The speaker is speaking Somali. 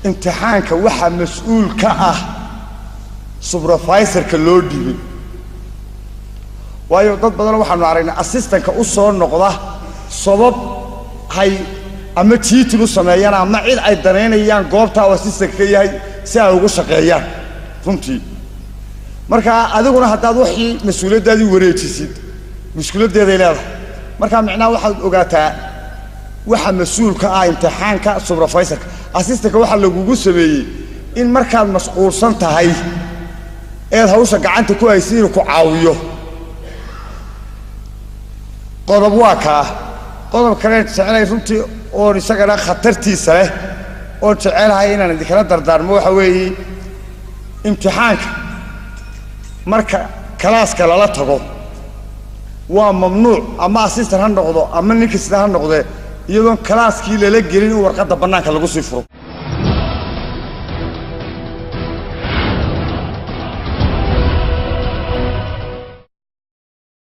امتحانك waxa مسؤول ka ah supervisor ka loo dhibay waayo dad badan waxaanu aragnay assistant ka u soo noqda sabab hay ama tiitil u sameeyaan ama cid ay dareynayaan goobta assistant ka yahay si ay ugu shaqeeyaan runtii marka adiguna hadaad wixii mas'uuliyadaadii wareejisid mushkiladeeda leedahay marka macnaha waxaad ogaataa waxa mas'uul ka ah imtixaanka supervisor assistant ka waxa lagu sameeyay in markaad mas'uulsan tahay ee hawsha gacanta ku haysiin ku caawiyo qodob waa ka qodob kale jeclay runtii oo isagana khatartiisa leh oo jecelahay inaan idin kala dardaarmo waxa weeye imtixaanka marka kalaaska la tago waa mamnuuc ama assistant ha noqdo ama ninkii sida ha noqdo iyadoo kalaaskii la gelin warqadda banaanka lagu sii furo